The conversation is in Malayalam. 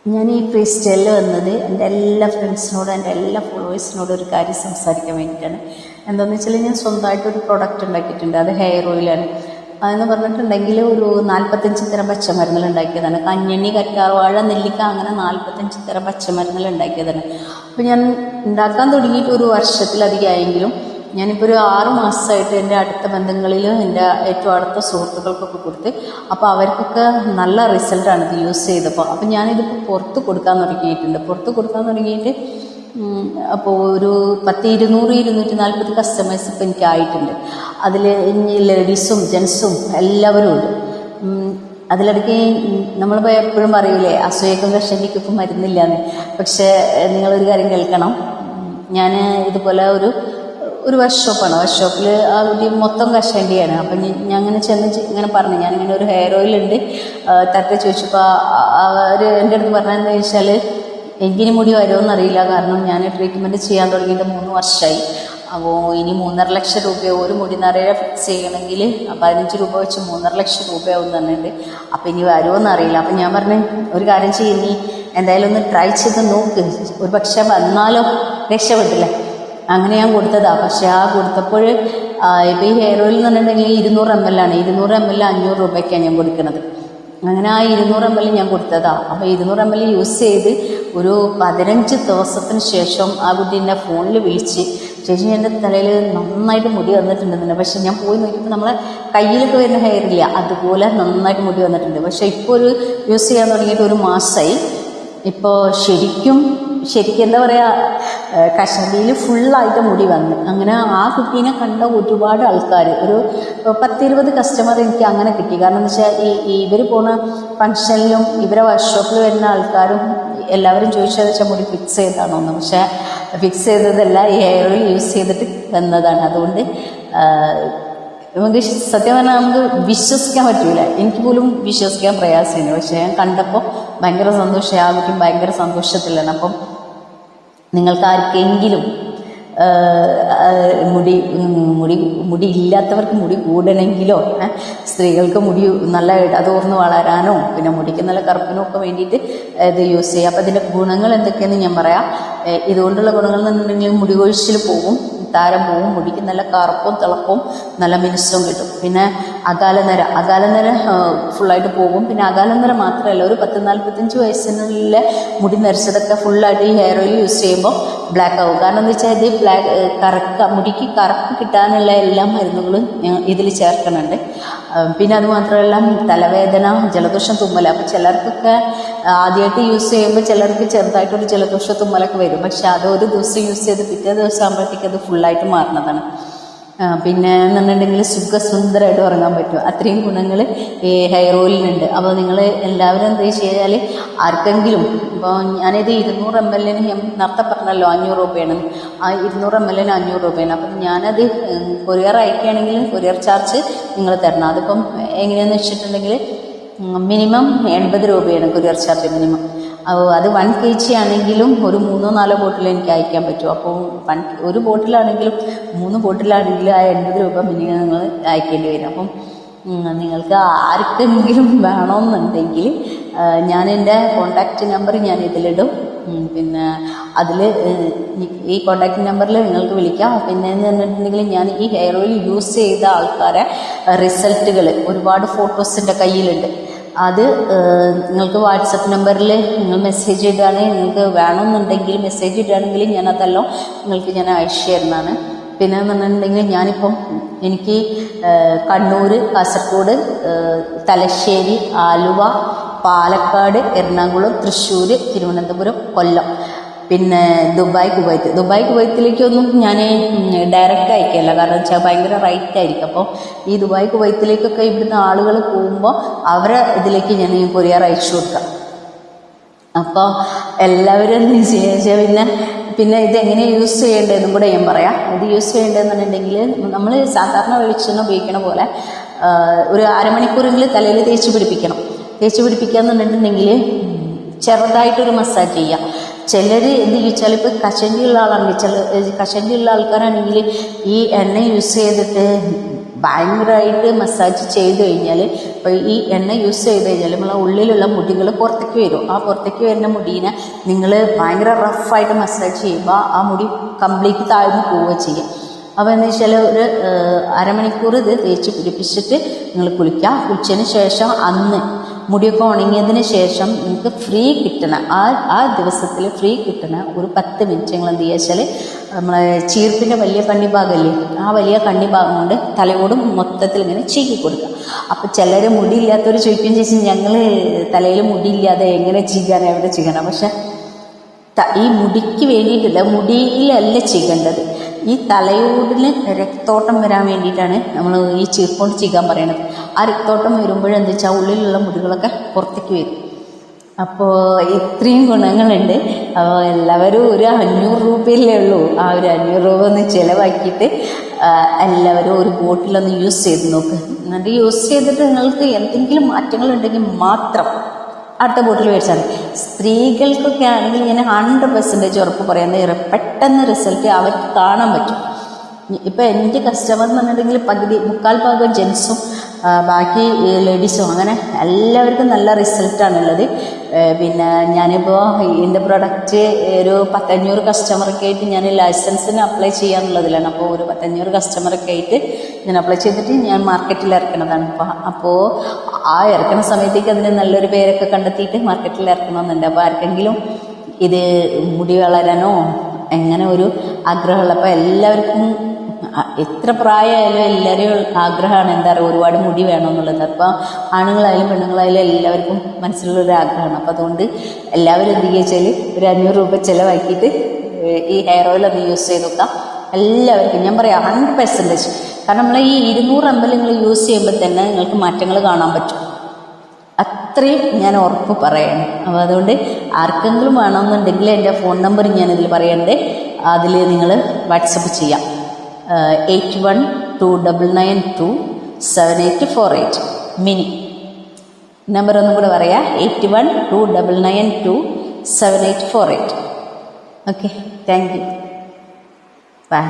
ഞാൻ ഈ ഫ്രീ സ്റ്റൈലിൽ വന്നത് എൻ്റെ എല്ലാ ഫ്രണ്ട്സിനോടും എൻ്റെ എല്ലാ ഫോളോവേഴ്സിനോടും ഒരു കാര്യം സംസാരിക്കാൻ വേണ്ടിയിട്ടാണ്. എന്താണെന്ന് വെച്ചാൽ ഞാൻ സ്വന്തമായിട്ടൊരു പ്രൊഡക്റ്റ് ഉണ്ടാക്കിയിട്ടുണ്ട്. അത് ഹെയർ ഓയിലാണ്. അതെന്ന് പറഞ്ഞിട്ടുണ്ടെങ്കിൽ ഒരു 45 തരം പച്ചമരുന്നുകൾ ഉണ്ടാക്കിയതാണ്. കഞ്ഞണി, കറ്റാർവാഴ, നെല്ലിക്ക, അങ്ങനെ 45 തരം പച്ചമരുന്നുകൾ ഉണ്ടാക്കിയതാണ്. അപ്പോൾ ഞാൻ ഉണ്ടാക്കാൻ തുടങ്ങിയിട്ട് ഒരു വർഷത്തിലധികമായെങ്കിലും ഞാനിപ്പോൾ ഒരു 6 മാസമായിട്ട് എൻ്റെ അടുത്ത ബന്ധങ്ങളിലും എൻ്റെ ഏറ്റവും അടുത്ത സുഹൃത്തുക്കൾക്കൊക്കെ കൊടുത്ത്, അപ്പോൾ അവർക്കൊക്കെ നല്ല റിസൾട്ടാണ് ഇത് യൂസ് ചെയ്തപ്പോൾ. അപ്പോൾ ഞാനിതിപ്പോൾ പുറത്ത് കൊടുക്കാൻ തുടങ്ങിയിട്ട് അപ്പോൾ ഒരു 200-240 കസ്റ്റമേഴ്സ് ഇപ്പോൾ എനിക്കായിട്ടുണ്ട്. അതിൽ ലേഡീസും ജെൻസും എല്ലാവരും ഉണ്ട്. അതിലിടയ്ക്ക് നമ്മളിപ്പോൾ എപ്പോഴും പറയൂലേ അസൂയക്കും കഷണ്ടിക്കൊക്കെ മരുന്നില്ലാന്ന്. പക്ഷേ നിങ്ങളൊരു കാര്യം കേൾക്കണം. ഞാൻ ഇതുപോലെ ഒരു വർക്ക്ഷോപ്പാണ്. വർക്ക്ഷോപ്പിൽ ആ കുട്ടി മൊത്തം കഷണ്ടിയാണ്. അപ്പം ഞാൻ അങ്ങനെ ചെന്ന് ഇങ്ങനെ പറഞ്ഞു, ഞാനിങ്ങനെ ഒരു ഹെയർ ഓയിലുണ്ട് തട്ട് ചോദിച്ചപ്പോൾ അവർ എൻ്റെ അടുത്ത് പറഞ്ഞതെന്ന് വെച്ചാൽ എനിക്കിനി മുടി വരുമോയെന്നറിയില്ല. കാരണം ഞാൻ ട്രീറ്റ്മെൻറ്റ് ചെയ്യാൻ തുടങ്ങിയിട്ട് 3 വർഷമായി. അപ്പോൾ ഇനി 3.5 ലക്ഷം രൂപയോ ഒരു മുടി നിറയെ ഫിക്സ് ചെയ്യണമെങ്കിൽ 15 രൂപ വെച്ച് 3.5 ലക്ഷം രൂപയാവും തന്നിട്ടുണ്ട്. അപ്പോൾ ഇനി വരുമോയെന്നറിയില്ല. അപ്പം ഞാൻ പറഞ്ഞു, ഒരു കാര്യം ചെയ്യും, നീ എന്തായാലും ഒന്ന് ട്രൈ ചെയ്ത് നോക്ക്, ഒരു പക്ഷേ വന്നാലോ രക്ഷപ്പെട്ടില്ല. അങ്ങനെ ഞാൻ കൊടുത്തതാണ്. പക്ഷേ ആ കൊടുത്തപ്പോൾ ഇപ്പോൾ ഈ ഹെയർ ഓയിൽ എന്ന് പറഞ്ഞിട്ടുണ്ടെങ്കിൽ 200 ml ആണ്. 200 ml 500 രൂപയ്ക്കാണ് ഞാൻ കൊടുക്കുന്നത്. അങ്ങനെ ആ 200 ml ഞാൻ കൊടുത്തതാണ്. അപ്പോൾ 200 ml യൂസ് ചെയ്ത് ഒരു 15 ദിവസത്തിന് ശേഷം ആ കുട്ടി എന്നെ ഫോണിൽ വിളിച്ച്, ചേച്ചി എൻ്റെ തലയിൽ നന്നായിട്ട് മുടി വന്നിട്ടുണ്ടെന്നുണ്ട്. പക്ഷേ ഞാൻ പോയി നോക്കിയപ്പോൾ നമ്മളെ കയ്യിലൊക്കെ വരുന്ന ഹെയർ ഇല്ല, അതുപോലെ നന്നായിട്ട് മുടി വന്നിട്ടുണ്ട്. പക്ഷേ ഇപ്പോൾ യൂസ് ചെയ്യാൻ തുടങ്ങിയിട്ട് ഒരു മാസമായി. ഇപ്പോൾ ശരിക്കും എന്താ പറയുക, കഷണ്ടിയിൽ ഫുള്ളായിട്ട് മുടി വന്ന്. അങ്ങനെ ആ കുട്ടീനെ കണ്ട ഒരുപാട് ആൾക്കാർ, ഒരു 10-20 കസ്റ്റമർ എനിക്ക് അങ്ങനെ കിട്ടി. കാരണം എന്ന് വെച്ചാൽ ഇവർ പോകുന്ന ഫംഗ്ഷനിലും ഇവരെ വർക്ക്ഷോപ്പിൽ വരുന്ന ആൾക്കാരും എല്ലാവരും ചോദിച്ചത് വെച്ചാൽ മുടി ഫിക്സ് ചെയ്താണോന്ന്. പക്ഷേ ഫിക്സ് ചെയ്തതല്ല, ഈ ഹെയർ ഓയിൽ യൂസ് ചെയ്തിട്ട് വന്നതാണ്. അതുകൊണ്ട് നമുക്ക് സത്യം പറഞ്ഞാൽ നമുക്ക് വിശ്വസിക്കാൻ പറ്റില്ല. എനിക്ക് പോലും വിശ്വസിക്കാൻ പ്രയാസമാണ്. പക്ഷേ ഞാൻ കണ്ടപ്പോൾ ഭയങ്കര സന്തോഷമായി. ആ കുട്ടി ഭയങ്കര സന്തോഷത്തിലാണ്. അപ്പം നിങ്ങൾക്ക് ആർക്കെങ്കിലും മുടി ഇല്ലാത്തവർക്ക് മുടി കൂടണമെങ്കിലോ, സ്ത്രീകൾക്ക് മുടി നല്ല ഇടതോർന്ന് വളരാനോ, പിന്നെ മുടിക്ക് നല്ല കറുപ്പിനോ ഒക്കെ വേണ്ടിയിട്ട് ഇത് യൂസ് ചെയ്യുക. അപ്പോൾ ഇതിൻ്റെ ഗുണങ്ങൾ എന്തൊക്കെയാണെന്ന് ഞാൻ പറയാം. ഇതുകൊണ്ടുള്ള ഗുണങ്ങൾ എന്നുണ്ടെങ്കിൽ മുടി കൊഴിച്ചിൽ പോകും, താരം പോവും, മുടിക്ക് നല്ല കറുപ്പും തിളപ്പും നല്ല മിനുസവും കിട്ടും. പിന്നെ അകാലനര ഫുള്ളായിട്ട് പോകും. പിന്നെ അകാലനര മാത്രമല്ല, ഒരു 10-45 വയസ്സിനുള്ള മുടി നരച്ചതൊക്കെ ഫുള്ളായിട്ട് ഈ ഹെയർ ഓയിൽ യൂസ് ചെയ്യുമ്പോൾ ബ്ലാക്ക് ആവും. കാരണം എന്താ വെച്ചാൽ ഇത് മുടിക്ക് കറുപ്പ് കിട്ടാനുള്ള എല്ലാ മരുന്നുകളും ഇതിൽ ചേർക്കുന്നുണ്ട്. പിന്നെ അതുമാത്രമല്ല, തലവേദന, ജലദോഷം, തുമ്മൽ. അപ്പോൾ ചിലർക്കൊക്കെ ആദ്യമായിട്ട് യൂസ് ചെയ്യുമ്പോൾ ചിലർക്ക് ചെറുതായിട്ടൊരു ജലദോഷം തുമ്മലൊക്കെ വരും. പക്ഷെ അത് ഒരു ദിവസം യൂസ് ചെയ്ത് പിറ്റേ ദിവസം ആകുമ്പോഴത്തേക്ക് അത് ഫുള്ളായിട്ട് മാറുന്നതാണ്. പിന്നെ എന്നുണ്ടെങ്കിൽ സുഖസുന്ദരമായിട്ട് ഉറങ്ങാൻ പറ്റും. അത്രയും ഗുണങ്ങൾ ഈ ഹെയർ ഓയിലിനുണ്ട്. അപ്പോൾ നിങ്ങൾ എല്ലാവരും എന്താ ചെയ്യാൽ, ആർക്കെങ്കിലും ഇപ്പോൾ ഞാനിത് 200 ml ഞാൻ നേരത്തെ പറഞ്ഞല്ലോ 500 രൂപയാണ്. ആ 200 ml 500 രൂപയാണ്. അപ്പം ഞാനത് കൊറിയർ അയക്കുകയാണെങ്കിൽ കൊറിയർ ചാർജ് നിങ്ങൾ തരണം. അതിപ്പം എങ്ങനെയാണെന്ന് വെച്ചിട്ടുണ്ടെങ്കിൽ മിനിമം 80 രൂപയാണ് കൊറിയർ ചാർജ് മിനിമം. അത് 1 kg ആണെങ്കിലും ഒരു 3-4 ബോട്ടിൽ എനിക്ക് അയക്കാൻ പറ്റും. അപ്പോൾ ഒരു ബോട്ടിലാണെങ്കിലും 3 ബോട്ടിലാണെങ്കിലും ആ 80 രൂപ മിനിമം നിങ്ങൾ അയക്കേണ്ടി വരും. അപ്പം നിങ്ങൾക്ക് ആർക്കെങ്കിലും വേണമെന്നുണ്ടെങ്കിൽ ഞാൻ എൻ്റെ കോൺടാക്റ്റ് നമ്പർ ഞാൻ ഇതിലിടും. പിന്നെ അതിൽ ഈ കോൺടാക്റ്റ് നമ്പറിൽ നിങ്ങൾക്ക് വിളിക്കാം. പിന്നെ എന്ന് പറഞ്ഞിട്ടുണ്ടെങ്കിൽ ഞാൻ ഈ ഹെയർ ഓയിൽ യൂസ് ചെയ്ത ആൾക്കാരെ റിസൾട്ടുകൾ ഒരുപാട് ഫോട്ടോസിൻ്റെ കയ്യിലുണ്ട്. അത് നിങ്ങൾക്ക് വാട്സപ്പ് നമ്പറിൽ നിങ്ങൾ മെസ്സേജ് ഇടുകയാണെങ്കിൽ, നിങ്ങൾക്ക് വേണമെന്നുണ്ടെങ്കിൽ മെസ്സേജ് ഇടുകയാണെങ്കിൽ ഞാനതെല്ലാം നിങ്ങൾക്ക് ഞാൻ അയച്ചു തരുന്നതാണ്. പിന്നെ എന്ന് പറഞ്ഞിട്ടുണ്ടെങ്കിൽ ഞാനിപ്പം എനിക്ക് കണ്ണൂർ, കാസർഗോഡ്, തലശ്ശേരി, ആലുവ, പാലക്കാട്, എറണാകുളം, തൃശ്ശൂർ, തിരുവനന്തപുരം, കൊല്ലം, പിന്നെ ദുബായ്, കുവൈത്തിലേക്കൊന്നും ഞാൻ ഡയറക്റ്റ് അയക്കില്ല. കാരണം വെച്ചാൽ ഭയങ്കര റേറ്റ് ആയിരിക്കും. അപ്പോൾ ഈ ദുബായ്, കുവൈത്തിലേക്കൊക്കെ ഇവിടുന്ന് ആളുകൾ പോകുമ്പോൾ അവരെ ഇതിലേക്ക് ഞാൻ കൊറിയർ അയച്ചു കൊടുക്കാം. അപ്പോൾ എല്ലാവരും എന്ത് ചെയ്യുക, പിന്നെ ഇതെങ്ങനെ യൂസ് ചെയ്യേണ്ടതെന്നും കൂടെ ഞാൻ പറയാം. ഇത് യൂസ് ചെയ്യേണ്ടതെന്നുണ്ടെങ്കിൽ നമ്മൾ സാധാരണ വെളിച്ചെണ്ണ ഉപയോഗിക്കണ പോലെ ഒരു അരമണിക്കൂറെങ്കിലും തലയിൽ തേച്ച് പിടിപ്പിക്കുക എന്നുണ്ടെങ്കിൽ ചെറുതായിട്ടൊരു മസാജ് ചെയ്യുക. ചിലർ എന്ത് ചോദിച്ചാൽ, ഇപ്പോൾ കഷണ്ടിയുള്ള ആളാണെങ്കിൽ, കഷണ്ടിയുള്ള ആൾക്കാരാണെങ്കിൽ ഈ എണ്ണ യൂസ് ചെയ്തിട്ട് ഭയങ്കരമായിട്ട് മസാജ് ചെയ്ത് കഴിഞ്ഞാൽ, ഇപ്പോൾ ഈ എണ്ണ യൂസ് ചെയ്ത് കഴിഞ്ഞാൽ നമ്മളെ ഉള്ളിലുള്ള മുടികൾ പുറത്തേക്ക് വരും. ആ പുറത്തേക്ക് വരുന്ന മുടീനെ നിങ്ങൾ ഭയങ്കര റഫായിട്ട് മസാജ് ചെയ്യുമ്പോൾ ആ മുടി കംപ്ലീറ്റ് താഴ്ന്നു പോവുക ചെയ്യും. അപ്പോൾ എന്ന് വെച്ചാൽ ഒരു അരമണിക്കൂർ ഇത് തേച്ച് പിടിപ്പിച്ചിട്ട് നിങ്ങൾ കുളിച്ചതിന് ശേഷം അന്ന് മുടിയൊക്കെ ഉണങ്ങിയതിന് ശേഷം നിങ്ങൾക്ക് ഫ്രീ കിട്ടണ ആ ദിവസത്തിൽ ഫ്രീ കിട്ടണ ഒരു 10 മിനിറ്റ് നിങ്ങൾ എന്ത് ചെയ്യുക വെച്ചാൽ നമ്മളെ ചീർപ്പിൻ്റെ വലിയ കണ്ണിഭാഗമല്ലേ, ആ വലിയ കണ്ണിഭാഗം കൊണ്ട് തലയോടും മൊത്തത്തിൽ ഇങ്ങനെ ചീക്കി കൊടുക്കുക. അപ്പോൾ ചിലർ മുടിയില്ലാത്തവർ ചോദിക്കുകയും ചോദിച്ചാൽ ഞങ്ങൾ തലയിൽ മുടിയില്ലാതെ എങ്ങനെ ചീകാൻ, എവിടെ ചീകണം? പക്ഷെ ഈ മുടിക്ക് വേണ്ടിയിട്ടില്ല, മുടിയിലല്ല ചെയ്യേണ്ടത്. ഈ തലയോടിന് രക്തോട്ടം വരാൻ വേണ്ടിയിട്ടാണ് നമ്മൾ ഈ ചീർപ്പുകൊണ്ട് ചെയ്യാൻ പറയണത്. ആ രക്തോട്ടം വരുമ്പോഴെന്താ വെച്ചാൽ ഉള്ളിലുള്ള മുടികളൊക്കെ പുറത്തേക്ക് വരും. അപ്പോൾ ഇത്രയും ഗുണങ്ങളുണ്ട്. അപ്പോൾ എല്ലാവരും ഒരു 500 രൂപയല്ലേ ഉള്ളൂ. ആ ഒരു 500 രൂപ ഒന്ന് ചിലവാക്കിയിട്ട് എല്ലാവരും ഒരു ബോട്ടിലൊന്ന് യൂസ് ചെയ്ത് നോക്ക്. എന്നിട്ട് യൂസ് ചെയ്തിട്ട് നിങ്ങൾക്ക് എന്തെങ്കിലും മാറ്റങ്ങളുണ്ടെങ്കിൽ മാത്രം അടുത്ത ബോട്ടിൽ മേടിച്ചാൽ മതി. സ്ത്രീകൾക്കൊക്കെ ആണെങ്കിൽ ഞാൻ 100% ഉറപ്പ് പറയുന്നത് പെട്ടെന്ന് റിസൾട്ട് അവർക്ക് കാണാൻ പറ്റും. ഇപ്പം എൻ്റെ കസ്റ്റമർ എന്ന് പറഞ്ഞിട്ടുണ്ടെങ്കിൽ 3/4 ജെൻസും ബാക്കി ലേഡീസും, അങ്ങനെ എല്ലാവർക്കും നല്ല റിസൾട്ടാണുള്ളത്. പിന്നെ ഞാനിപ്പോൾ എൻ്റെ പ്രൊഡക്റ്റ് ഒരു 500 കസ്റ്റമറൊക്കെ ആയിട്ട് ഞാൻ ലൈസൻസിന് അപ്ലൈ ചെയ്യാനുള്ളതിലാണ്. അപ്പോൾ ഒരു 500 കസ്റ്റമറൊക്കെ ആയിട്ട് ഞാൻ അപ്ലൈ ചെയ്തിട്ട് ഞാൻ മാർക്കറ്റിൽ ഇറക്കണതാണ്. അപ്പോൾ ആ ഇറക്കുന്ന സമയത്തേക്ക് അതിന് നല്ലൊരു പേരൊക്കെ കണ്ടെത്തിയിട്ട് മാർക്കറ്റിൽ ഇറക്കണമെന്നുണ്ട്. അപ്പോൾ ആർക്കെങ്കിലും ഇത് മുടി വളരാനോ എങ്ങനെ ഒരു ആഗ്രഹമുള്ളപ്പോൾ എല്ലാവർക്കും എത്ര പ്രായമായാലും എല്ലാവരും ആഗ്രഹമാണ് എന്താ പറയുക, ഒരുപാട് മുടി വേണമെന്നുള്ളത്. അപ്പോൾ ആണുങ്ങളായാലും പെണ്ണുങ്ങളായാലും എല്ലാവർക്കും മനസ്സിലുള്ളൊരു ആഗ്രഹമാണ്. അപ്പോൾ അതുകൊണ്ട് എല്ലാവരും എന്ത് ചെയ്യുക വെച്ചാൽ ഒരു 500 രൂപ ചിലവാക്കിയിട്ട് ഈ ഹെയർ ഓയിൽ ഒന്ന് യൂസ് ചെയ്ത് നോക്കാം. എല്ലാവർക്കും ഞാൻ പറയാം 100%. കാരണം നമ്മൾ ഈ 200 ml നിങ്ങൾ യൂസ് ചെയ്യുമ്പോൾ തന്നെ നിങ്ങൾക്ക് മാറ്റങ്ങൾ കാണാൻ പറ്റും. അത്രയും ഞാൻ ഉറപ്പ് പറയണം. അപ്പോൾ അതുകൊണ്ട് ആർക്കെങ്കിലും വേണമെന്നുണ്ടെങ്കിൽ എൻ്റെ ഫോൺ നമ്പർ ഞാനിതിൽ പറയണ്ടേ, അതിൽ നിങ്ങൾ വാട്സപ്പ് ചെയ്യാം. 8129927848 മിനി നമ്പർ ഒന്നും കൂടെ പറയാം. 8129927848. Okay, thank you, by.